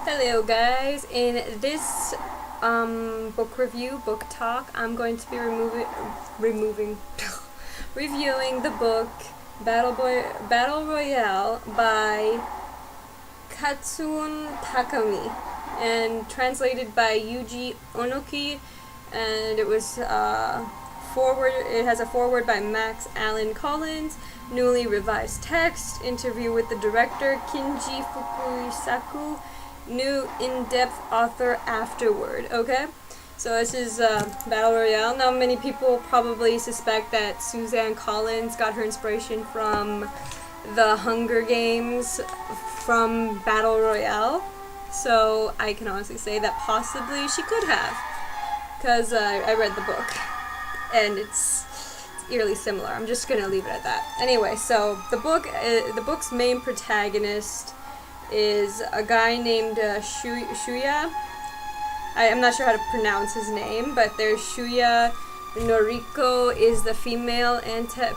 Hello guys, in this book review, book talk, I'm going to be reviewing the book Battle Royale by Koushun Takami and translated by Yuji Onoki, and it was it has a foreword by Max Allen Collins, newly revised text, interview with the director Kinji Fukusaku, new in-depth author afterward. Okay, so this is Battle Royale. Now many people probably suspect that Suzanne Collins got her inspiration from the Hunger Games from Battle Royale, so I can honestly say that possibly she could have, because I read the book and it's eerily similar. I'm just gonna leave it at that. Anyway, so the book's main protagonist is a guy named Shuya. I'm not sure how to pronounce his name, but there's Shuya. Noriko is the female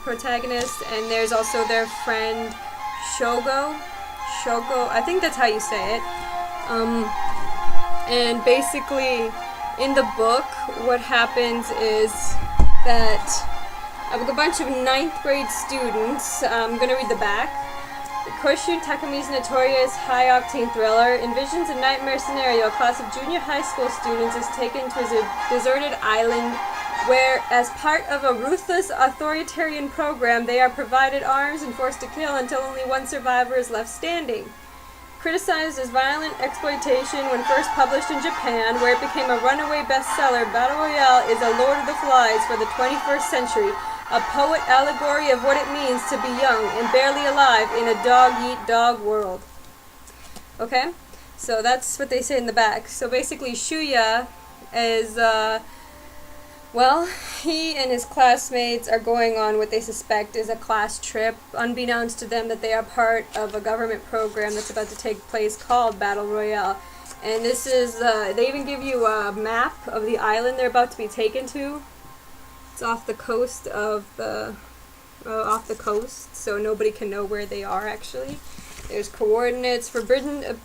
protagonist, and there's also their friend Shogo. I think that's how you say it. And basically, in the book, what happens is that a bunch of 9th grade students, I'm going to read the back. Koushun Takami's notorious high-octane thriller envisions a nightmare scenario. A class of junior high school students is taken to a deserted island where, as part of a ruthless authoritarian program, they are provided arms and forced to kill until only one survivor is left standing. Criticized as violent exploitation when first published in Japan, where it became a runaway bestseller, Battle Royale is a Lord of the Flies for the 21st century, a poet allegory of what it means to be young and barely alive in a dog-eat-dog world. Okay? So that's what they say in the back. So basically, Shuya is, he and his classmates are going on what they suspect is a class trip, unbeknownst to them that they are part of a government program that's about to take place called Battle Royale. And this is, they even give you a map of the island they're about to be taken to. It's off the coast so nobody can know where they are actually. There's coordinates,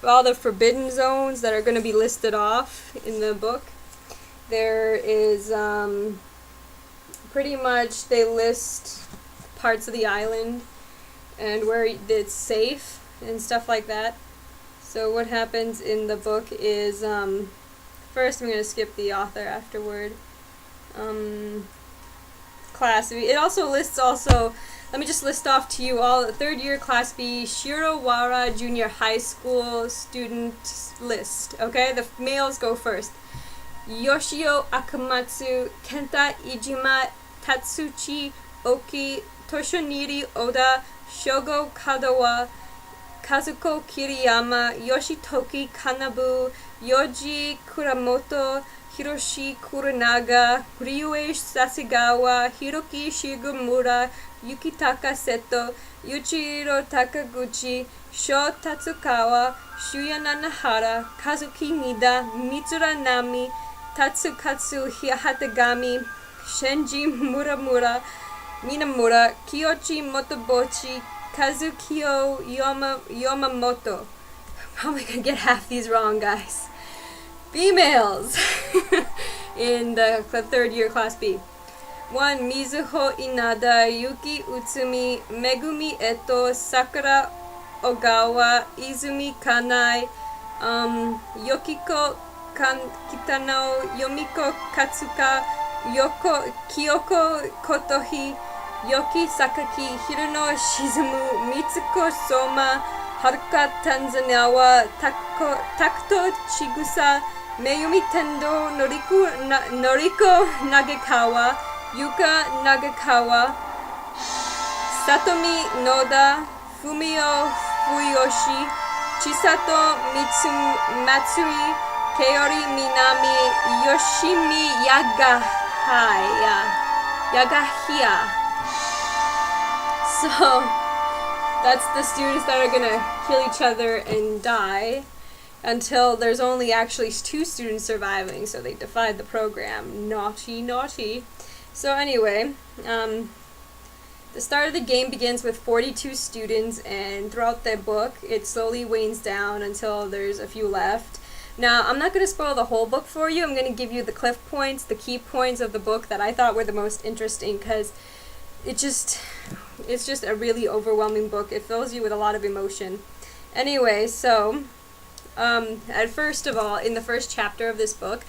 all the forbidden zones that are going to be listed off in the book. There is, pretty much they list parts of the island and where it's safe and stuff like that. So what happens in the book is, first I'm going to skip the author afterward. Class. It also lists let me just list off to you all the 3rd year Class B Shirowara Junior High School student list. Okay, the males go first. Yoshio Akamatsu, Kenta Ijima, Tatsuchi Oki, Toshoniri Oda, Shogo Kadawa, Kazuko Kiriyama, Yoshitoki Kanabu, Yoji Kuramoto, Hiroshi Kuranaga, Ryue Sasigawa, Hiroki Shigemura, Yukitaka Seto, Yuichiro Takaguchi, Sho Tatsukawa, Shuya Nanahara, Kazuki Nida, Mitsura Nami, Tatsukatsu Hatagami, Shenji Muramura, Minamura, Kiyoshi Motobochi, Kazukiyo Yamamoto. Probably gonna get half these wrong, guys. Females in the 3rd year Class B. 1. Mizuho Inada, Yuki Utsumi, Megumi Eto, Sakura Ogawa, Izumi Kanai, Yokiko Kitano, Yomiko Katsuka, Kyoko Kotohi, Yoki Sakaki, Hirono Shizumu, Mitsuko Soma, Haruka Tanzanawa, Takuto Chigusa, Mayumi Tendo, Noriko Nagekawa, Yuka Nagakawa, Satomi Noda, Fumio Fuyoshi, Chisato Matsui, Kaori Minami, Yoshimi Yagahia. So that's the students that are gonna kill each other and die until there's only actually 2 students surviving, so they defied the program. Naughty, naughty. So anyway, The start of the game begins with 42 students, and throughout the book, it slowly wanes down until there's a few left. Now, I'm not going to spoil the whole book for you. I'm going to give you the cliff points, the key points of the book that I thought were the most interesting, because it's just a really overwhelming book. It fills you with a lot of emotion. Anyway, so, first of all, in the first chapter of this book,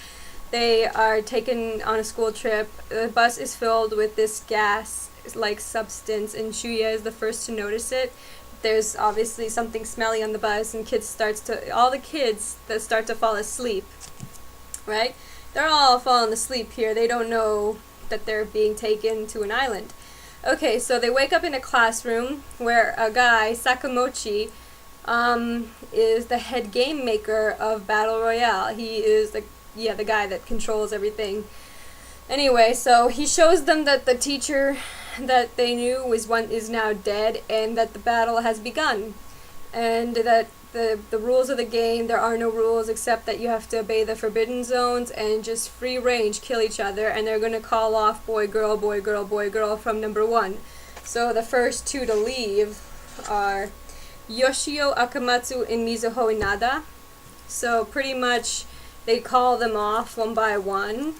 they are taken on a school trip. The bus is filled with this gas-like substance, and Shuya is the first to notice it. There's obviously something smelly on the bus, and all the kids that start to fall asleep, right? They're all falling asleep here. They don't know that they're being taken to an island. Okay, so they wake up in a classroom where a guy, Sakamochi, is the head game maker of Battle Royale. He is the guy that controls everything. Anyway, so he shows them that the teacher that they knew is now dead, and that the battle has begun, and that the rules of the game, there are no rules except that you have to obey the forbidden zones and just free range kill each other, and they're going to call off boy girl boy girl boy girl from number 1. So the first 2 to leave are Yoshio Akamatsu and Mizuho Inada. So pretty much they call them off one by one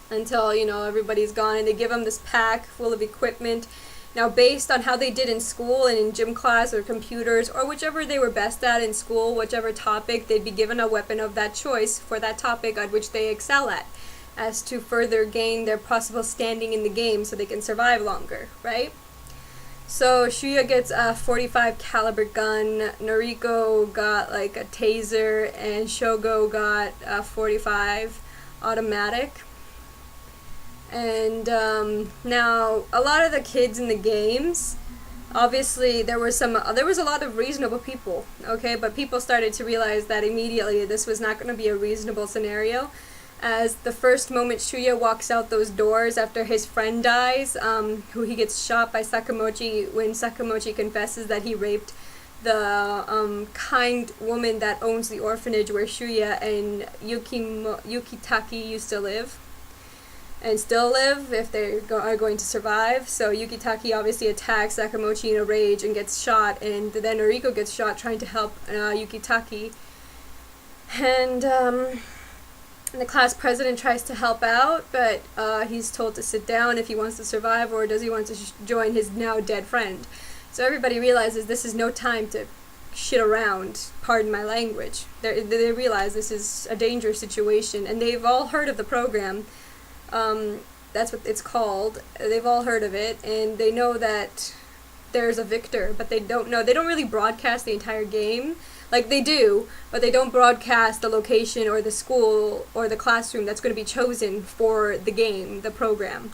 until, everybody's gone, and they give them this pack full of equipment. Now, based on how they did in school and in gym class or computers or whichever they were best at in school, whichever topic, they'd be given a weapon of that choice for that topic at which they excel at, as to further gain their possible standing in the game so they can survive longer, right? So Shuya gets a .45 caliber gun, Noriko got like a taser, and Shogo got a .45 automatic. And now a lot of the kids in the games, obviously there was a lot of reasonable people, okay, but people started to realize that immediately this was not going to be a reasonable scenario, as the first moment Shuya walks out those doors after his friend dies, who he gets shot by Sakamochi, when Sakamochi confesses that he raped the kind woman that owns the orphanage where Shuya and Yukitaki used to live. And still live if they are going to survive. So Yukitaki obviously attacks Sakamochi in a rage and gets shot, and then Noriko gets shot trying to help Yukitaki. And the class president tries to help out, but he's told to sit down if he wants to survive, or does he want to join his now dead friend. So everybody realizes this is no time to shit around, pardon my language. They realize this is a dangerous situation, and they've all heard of the program. That's what it's called. They've all heard of it, and they know that there's a victor, but they don't really broadcast the entire game. Like, they do, but they don't broadcast the location or the school or the classroom that's going to be chosen for the game, the program.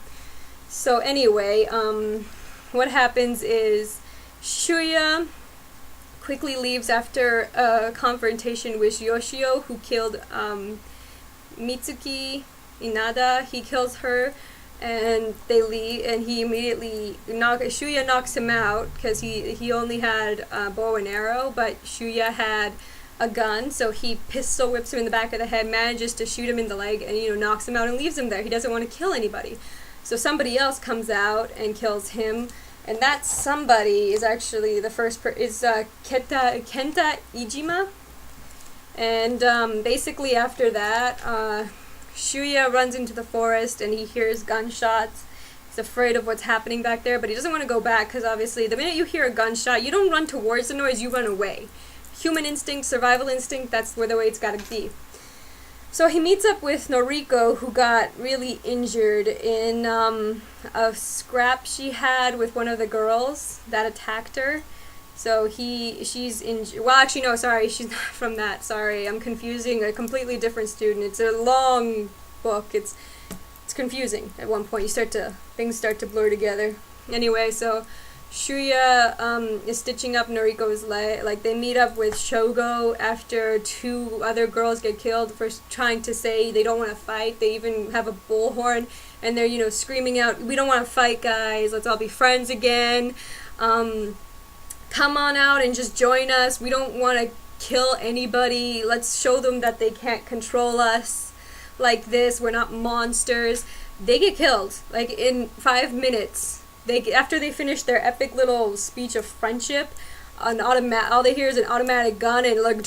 So anyway, what happens is Shuya quickly leaves after a confrontation with Yoshio, who killed Mitsuki Inada. He kills her, and they leave, and he immediately Shuya knocks him out, because he only had a bow and arrow, but Shuya had a gun, so he pistol whips him in the back of the head, manages to shoot him in the leg, and knocks him out and leaves him there. He doesn't want to kill anybody, so somebody else comes out and kills him, and that somebody is actually the first Kenta Ijima. And basically after that, Shuya runs into the forest, and he hears gunshots. He's afraid of what's happening back there, but he doesn't want to go back, because obviously the minute you hear a gunshot, you don't run towards the noise, you run away. Human instinct, survival instinct, that's where the way it's got to be. So he meets up with Noriko, who got really injured in a scrap she had with one of the girls that attacked her. So she's injured. Well, actually, no, sorry, she's not from that. Sorry, I'm confusing a completely different student. It's a long book. It's confusing at one point. Things start to blur together. Anyway, so Shuya is stitching up Noriko's leg. Like, they meet up with Shogo after 2 other girls get killed for trying to say they don't want to fight. They even have a bullhorn, and they're screaming out, "We don't want to fight, guys. Let's all be friends again. Come on out and just join us. We don't want to kill anybody. Let's show them that they can't control us like this. We're not monsters." They get killed. Like, in 5 minutes, after they finish their epic little speech of friendship, all they hear is an automatic gun and like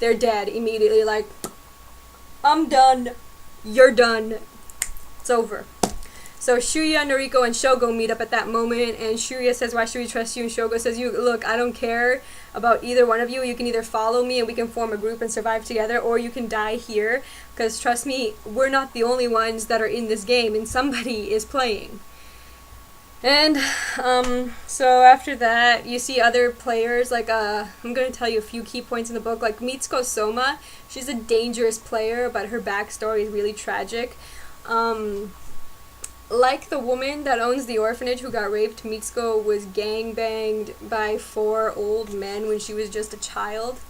they're dead immediately. Like, I'm done, you're done, it's over. So Shuya, Noriko, and Shogo meet up at that moment, and Shuya says, why should we trust you? And Shogo says, look, I don't care about either one of you. You can either follow me and we can form a group and survive together, or you can die here, because trust me, we're not the only ones that are in this game, and somebody is playing. And so after that, you see other players, like, I'm going to tell you a few key points in the book, like Mitsuko Soma. She's a dangerous player, but her backstory is really tragic. Like the woman that owns the orphanage who got raped, Mitsuko was gangbanged by 4 old men when she was just a child.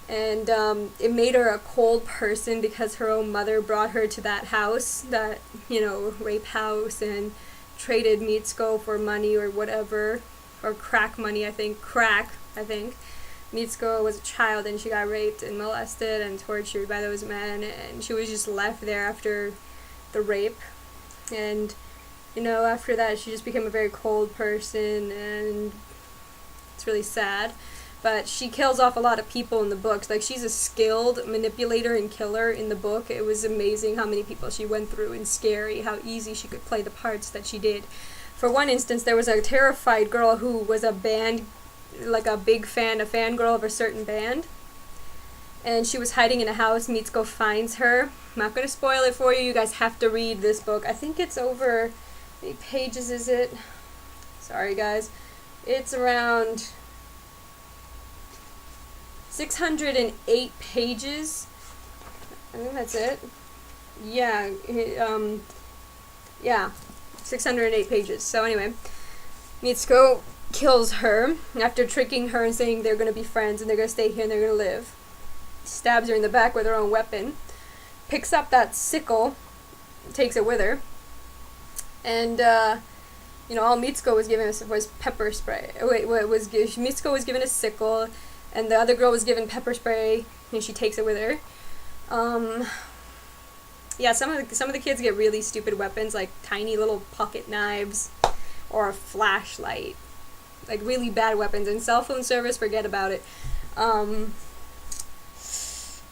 And it made her a cold person because her own mother brought her to that house, that, rape house, and traded Mitsuko for money or whatever, or crack money, I think. Mitsuko was a child and she got raped and molested and tortured by those men, and she was just left there after the rape. And, after that she just became a very cold person, and it's really sad. But she kills off a lot of people in the books. Like, she's a skilled manipulator and killer in the book. It was amazing how many people she went through, and scary how easy she could play the parts that she did. For one instance, there was a terrified girl who was a fangirl of a certain band. And she was hiding in a house. Mitsuko finds her. I'm not going to spoil it for you. You guys have to read this book. I think it's over... How many pages is it? Sorry, guys. It's around 608 pages. I think that's it. Yeah. 608 pages. So anyway, Mitsuko kills her after tricking her and saying they're going to be friends and they're going to stay here and they're going to live. Stabs her in the back with her own weapon, picks up that sickle, takes it with her, and all Mitsuko was given was pepper spray. Mitsuko was given a sickle, and the other girl was given pepper spray, and she takes it with her. Some of the kids get really stupid weapons, like tiny little pocket knives or a flashlight, like really bad weapons. And cell phone service, forget about it.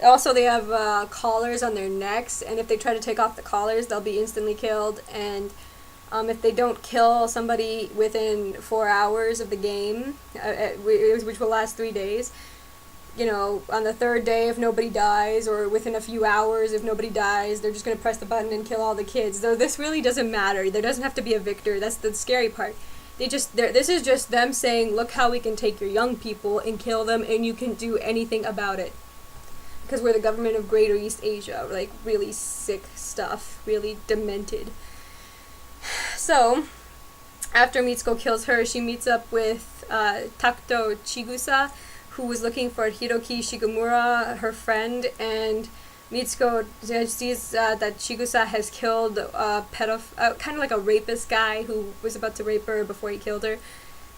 Also, they have collars on their necks, and if they try to take off the collars, they'll be instantly killed. And if they don't kill somebody within 4 hours of the game, which will last 3 days, on the 3rd day, if nobody dies, or within a few hours, if nobody dies, they're just going to press the button and kill all the kids. Though this really doesn't matter. There doesn't have to be a victor. That's the scary part. This is just them saying, look how we can take your young people and kill them, and you can do anything about it. Because we're the government of Greater East Asia. Like, really sick stuff. Really demented. So, after Mitsuko kills her, she meets up with Takuto Chigusa, who was looking for Hiroki Shigemura, her friend, and Mitsuko sees that Chigusa has killed kind of like a rapist guy who was about to rape her before he killed her.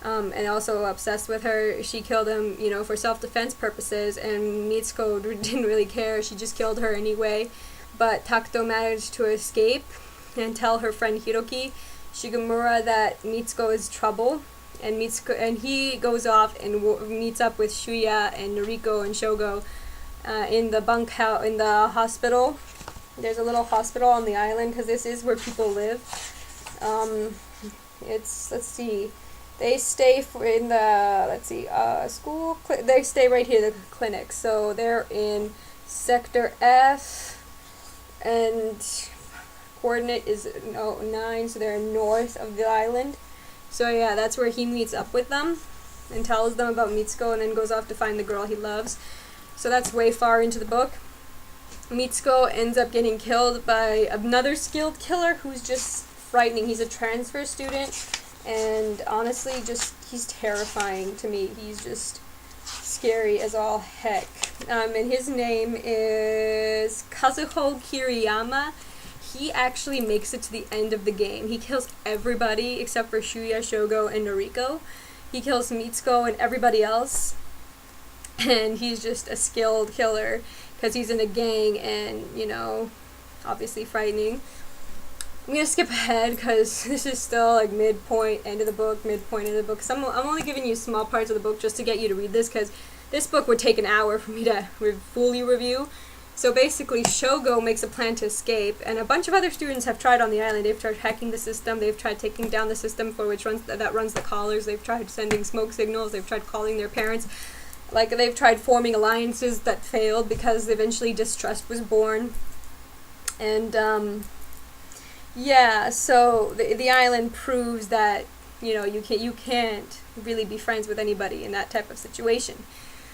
And also obsessed with her. She killed him, for self-defense purposes, and Mitsuko didn't really care. She just killed her anyway. But Takuto managed to escape and tell her friend Hiroki Shigemura that Mitsuko is trouble, and he goes off and meets up with Shuya and Noriko and Shogo in the hospital. There's a little hospital on the island because this is where people live. Let's see. They stay school. They stay right here, the clinic. So they're in Sector F, and coordinate is 9, so they're north of the island. So yeah, that's where he meets up with them and tells them about Mitsuko, and then goes off to find the girl he loves. So that's way far into the book. Mitsuko ends up getting killed by another skilled killer who's just frightening. He's a transfer student. And honestly, he's terrifying to me. He's just scary as all heck. And his name is Kazuho Kiriyama. He actually makes it to the end of the game. He kills everybody except for Shuya, Shogo, and Noriko. He kills Mitsuko and everybody else. And he's just a skilled killer because he's in a gang and, obviously frightening. I'm gonna skip ahead because this is still like midpoint, end of the book, midpoint, end of the book. So I'm only giving you small parts of the book just to get you to read this, because this book would take an hour for me to fully review. So basically, Shogo makes a plan to escape, and a bunch of other students have tried on the island. They've tried hacking the system. They've tried taking down the system for which runs the collars. They've tried sending smoke signals. They've tried calling their parents. Like, they've tried forming alliances that failed because eventually distrust was born. And yeah, so the island proves that, you know, you can't really be friends with anybody in that type of situation.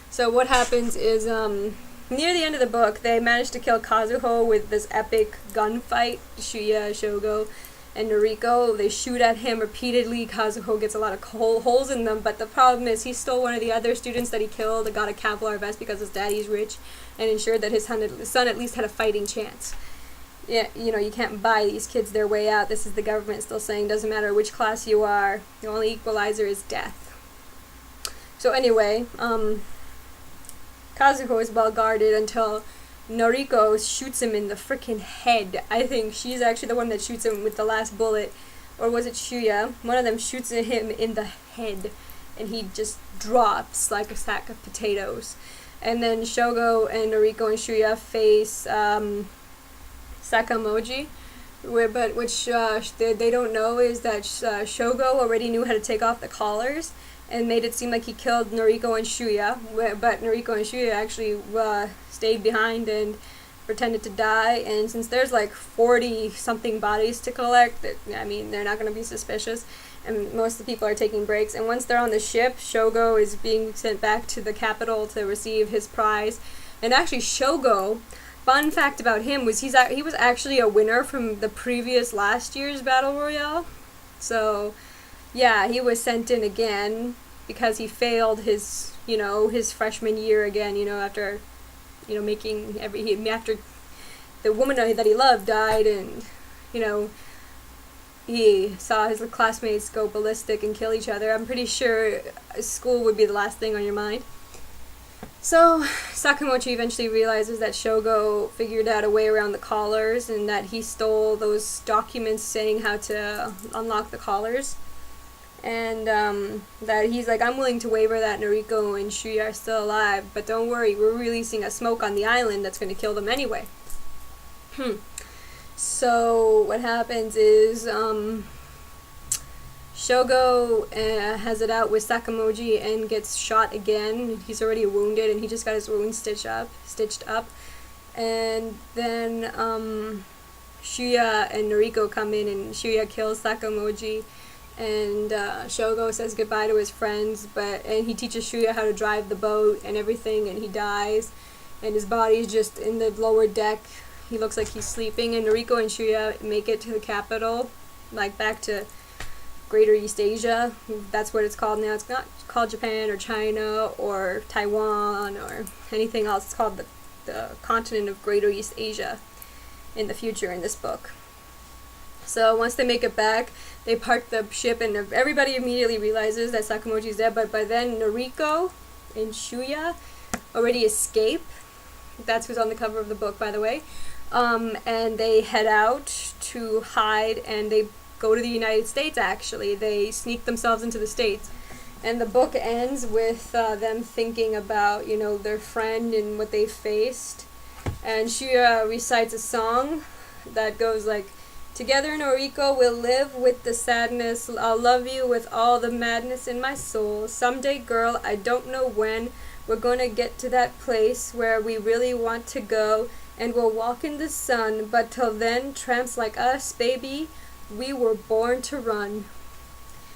So what happens is, near the end of the book, they manage to kill Kazuho with this epic gunfight. Shuya, Shogo, and Noriko, they shoot at him repeatedly. Kazuho gets a lot of holes in them, but the problem is he stole one of the other students that he killed and got a Kevlar vest because his daddy's rich, and ensured that his son at least had a fighting chance. Yeah, you know, you can't buy these kids their way out. This is the government still saying, doesn't matter which class you are, the only equalizer is death. So anyway, Kazuho is well guarded until Noriko shoots him in the freaking head. I think she's actually the one that shoots him with the last bullet. Or was it Shuya? One of them shoots him in the head, and he just drops like a sack of potatoes. And then Shogo and Noriko and Shuya face Sakamoji, but which they don't know is that Shogo already knew how to take off the collars and made it seem like he killed Noriko and Shuya, but Noriko and Shuya actually stayed behind and pretended to die. And since there's like 40-something bodies to collect, I mean, they're not going to be suspicious, and most of the people are taking breaks. And once they're on the ship, Shogo is being sent back to the capital to receive his prize. And actually, Shogo, fun fact about him was he was actually a winner from the previous last year's Battle Royale. So yeah, he was sent in again because he failed his freshman year again, after after the woman that he loved died, and he saw his classmates go ballistic and kill each other. I'm pretty sure school would be the last thing on your mind. So Sakamochi eventually realizes that Shogo figured out a way around the collars, and that he stole those documents saying how to unlock the collars. And that he's like, I'm willing to waiver that Noriko and Shuya are still alive, but don't worry, we're releasing a smoke on the island that's going to kill them anyway. So what happens is Shogo has it out with Sakamoji and gets shot again. He's already wounded, and he just got his wound stitched up. And then Shuya and Noriko come in, and Shuya kills Sakamoji. And Shogo says goodbye to his friends, and he teaches Shuya how to drive the boat and everything, and he dies, and his body's just in the lower deck. He looks like he's sleeping, and Noriko and Shuya make it to the capital, like back to Greater East Asia. That's what it's called now. It's not called Japan or China or Taiwan or anything else. It's called the continent of Greater East Asia in the future in this book. So once they make it back, they park the ship, and everybody immediately realizes that Sakamochi's dead, but by then Noriko and Shuya already escape. That's who's on the cover of the book, by the way. And they head out to hide, and they go to the United States, actually. They sneak themselves into the States. And the book ends with them thinking about, their friend and what they faced. And Shuya recites a song that goes like, together, Noriko, we'll live with the sadness. I'll love you with all the madness in my soul. Someday, girl, I don't know when, we're gonna get to that place where we really want to go, and we'll walk in the sun. But till then, tramps like us, baby, we were born to run.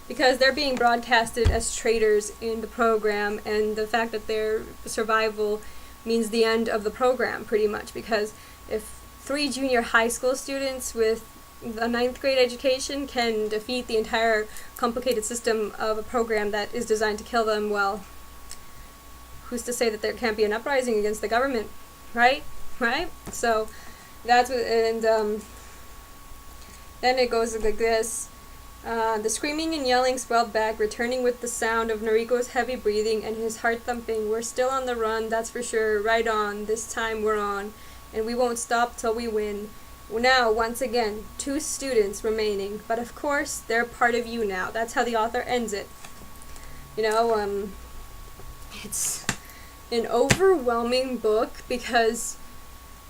Because they're being broadcasted as traitors in the program, and the fact that their survival means the end of the program, pretty much. Because if 3 junior high school students with a 9th grade education can defeat the entire complicated system of a program that is designed to kill them, well, who's to say that there can't be an uprising against the government, right? So that's what, and then it goes like this. The screaming and yelling swelled back, returning with the sound of Noriko's heavy breathing and his heart thumping. We're still on the run, that's for sure. Right on. This time we're on. And we won't stop till we win. Now, once again, 2 students remaining, but of course, they're part of you now. That's how the author ends it. You know, it's an overwhelming book because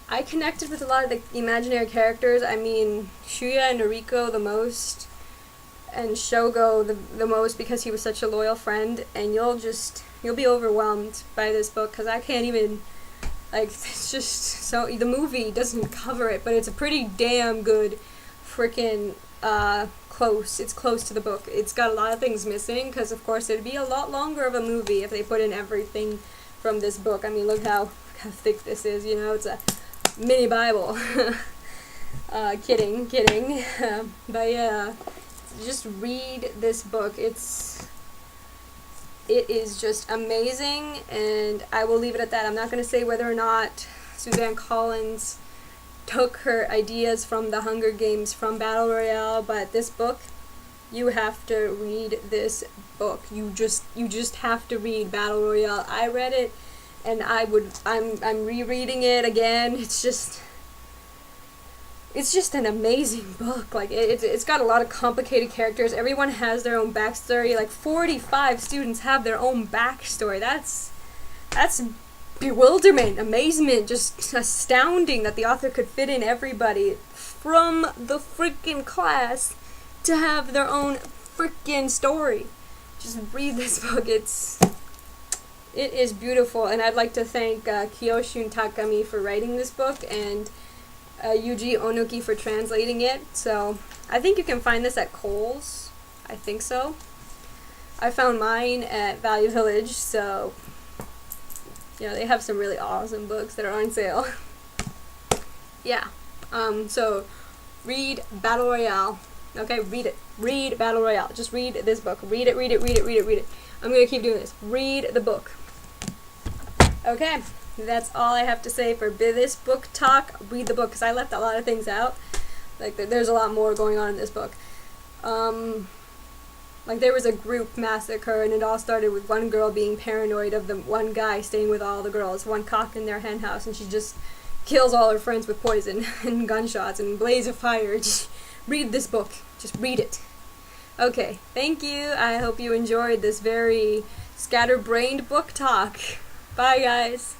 I connected with a lot of the imaginary characters. I mean, Shuya and Noriko the most, and Shogo the most because he was such a loyal friend, and you'll be overwhelmed by this book because I can't even, like, it's just so, the movie doesn't cover it, but it's a pretty damn good freaking it's close to the book. It's got a lot of things missing because of course it'd be a lot longer of a movie if they put in everything from this book. I mean, look how thick this is, you know, it's a mini Bible. Kidding. But yeah, just read this book. It is just amazing, and I will leave it at that. I'm not going to say whether or not Suzanne Collins took her ideas from the Hunger Games, from Battle Royale, but this book, you have to read this book. You just have to read Battle Royale. I read it, and I'm rereading it again. It's just an amazing book. Like, it's got a lot of complicated characters. Everyone has their own backstory. Like, 45 students have their own backstory. That's bewilderment, amazement, just astounding that the author could fit in everybody from the freaking class to have their own freaking story. Just read this book. It is beautiful, and I'd like to thank Koushun Takami for writing this book, and Yuji Onuki for translating it. So I think you can find this at Kohl's. I think so. I found mine at Value Village, so you know, they have some really awesome books that are on sale. Yeah. So read Battle Royale. Okay, read it. Read Battle Royale. Just read this book. Read it. I'm gonna keep doing this. Read the book. Okay. That's all I have to say for this book talk. Read the book, because I left a lot of things out. Like, there's a lot more going on in this book. Like, there was a group massacre, and it all started with one girl being paranoid of the one guy staying with all the girls, one cock in their hen house, and she just kills all her friends with poison and gunshots and blaze of fire. Just read this book. Just read it. Okay, thank you. I hope you enjoyed this very scatterbrained book talk. Bye, guys.